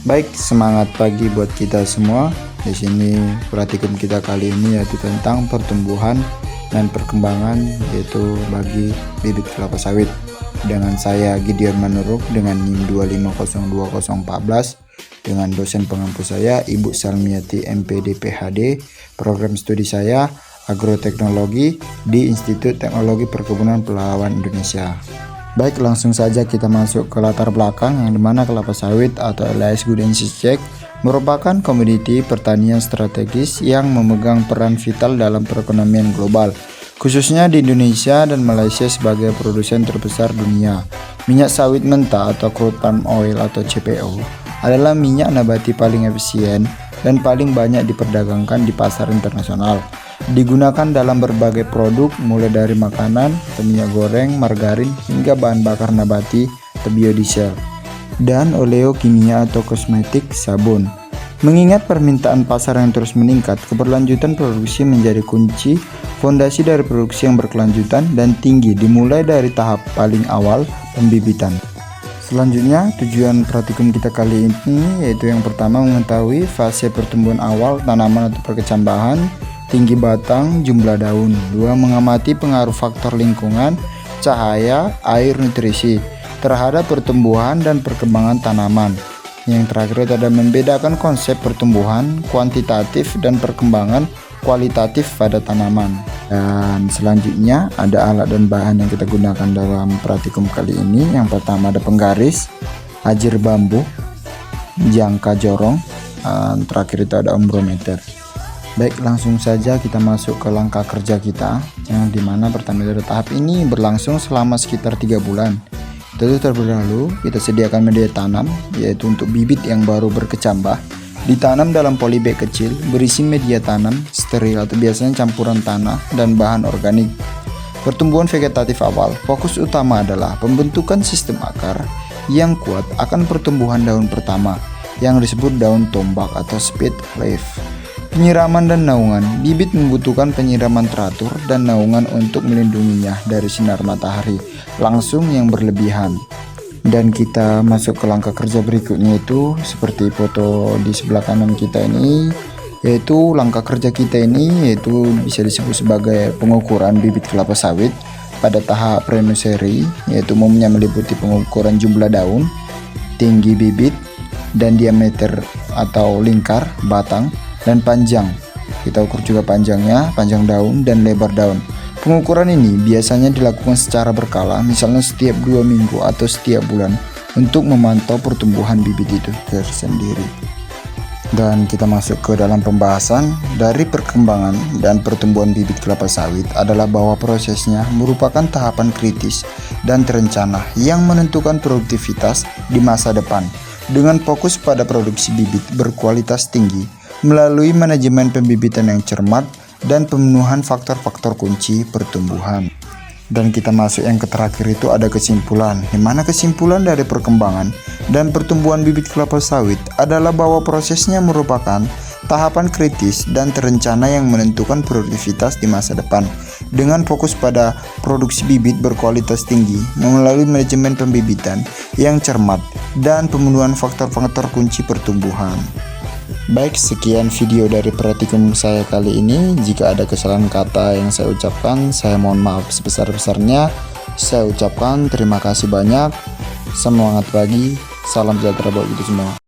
Baik, semangat pagi buat kita semua. Di sini praktikum kita kali ini yaitu tentang pertumbuhan dan perkembangan yaitu bagi bibit kelapa sawit. Dengan saya Gideon Manuruk dengan NIM 2502014 dengan dosen pengampu saya Ibu Salmiati MPD PhD, program studi saya agroteknologi di Institut Teknologi Perkebunan Pelawan Indonesia. Baik, langsung saja kita masuk ke latar belakang yang dimana kelapa sawit atau Elias Gudensis Jack merupakan komoditi pertanian strategis yang memegang peran vital dalam perekonomian global, khususnya di Indonesia dan Malaysia sebagai produsen terbesar dunia. Minyak sawit mentah atau crude palm oil atau CPO adalah minyak nabati paling efisien dan paling banyak diperdagangkan di pasar internasional. Digunakan dalam berbagai produk mulai dari makanan, minyak goreng, margarin, hingga bahan bakar nabati atau biodiesel, dan oleokimia atau kosmetik, sabun. Mengingat permintaan pasar yang terus meningkat, keberlanjutan produksi menjadi kunci. Fondasi dari produksi yang berkelanjutan dan tinggi dimulai dari tahap paling awal, pembibitan. Selanjutnya, tujuan praktikum kita kali ini yaitu yang pertama mengetahui fase pertumbuhan awal tanaman atau perkecambahan, tinggi batang, jumlah daun. 2. Mengamati pengaruh faktor lingkungan, cahaya, air, nutrisi terhadap pertumbuhan dan perkembangan tanaman. Yang terakhir adalah membedakan konsep pertumbuhan kuantitatif dan perkembangan kualitatif pada tanaman. Dan selanjutnya ada alat dan bahan yang kita gunakan dalam praktikum kali ini. Yang pertama ada penggaris, ajir bambu, jangka jorong, dan terakhir itu ada ombrometer. Baik, langsung saja kita masuk ke langkah kerja kita, yang dimana pertama dari tahap ini berlangsung selama sekitar 3 bulan. Terus terlebih dahulu kita sediakan media tanam, yaitu untuk bibit yang baru berkecambah, ditanam dalam polybag kecil berisi media tanam steril atau biasanya campuran tanah dan bahan organik. Pertumbuhan vegetatif awal, fokus utama adalah pembentukan sistem akar yang kuat akan pertumbuhan daun pertama, yang disebut daun tombak atau split leaf. Penyiraman dan naungan, bibit membutuhkan penyiraman teratur dan naungan untuk melindunginya dari sinar matahari langsung yang berlebihan. Dan kita masuk ke langkah kerja berikutnya, itu seperti foto di sebelah kanan kita ini, yaitu langkah kerja kita ini yaitu bisa disebut sebagai pengukuran bibit kelapa sawit pada tahap pre-nursery, yaitu umumnya meliputi pengukuran jumlah daun, tinggi bibit, dan diameter atau lingkar batang, dan panjang. Kita ukur juga panjangnya, panjang daun dan lebar daun. Pengukuran ini biasanya dilakukan secara berkala, misalnya setiap 2 minggu atau setiap bulan, untuk memantau pertumbuhan bibit itu tersendiri. Dan kita masuk ke dalam pembahasan. Dari perkembangan dan pertumbuhan bibit kelapa sawit adalah bahwa prosesnya merupakan tahapan kritis dan terencana yang menentukan produktivitas di masa depan, dengan fokus pada produksi bibit berkualitas tinggi melalui manajemen pembibitan yang cermat dan pemenuhan faktor-faktor kunci pertumbuhan. Dan kita masuk yang terakhir, itu ada kesimpulan, di mana kesimpulan dari perkembangan dan pertumbuhan bibit kelapa sawit adalah bahwa prosesnya merupakan tahapan kritis dan terencana yang menentukan produktivitas di masa depan, dengan fokus pada produksi bibit berkualitas tinggi melalui manajemen pembibitan yang cermat dan pemenuhan faktor-faktor kunci pertumbuhan. Baik, sekian video dari praktikum saya kali ini. Jika ada kesalahan kata yang saya ucapkan, saya mohon maaf sebesar-besarnya. Saya ucapkan terima kasih banyak. Semangat pagi, salam sejahtera buat kita semua.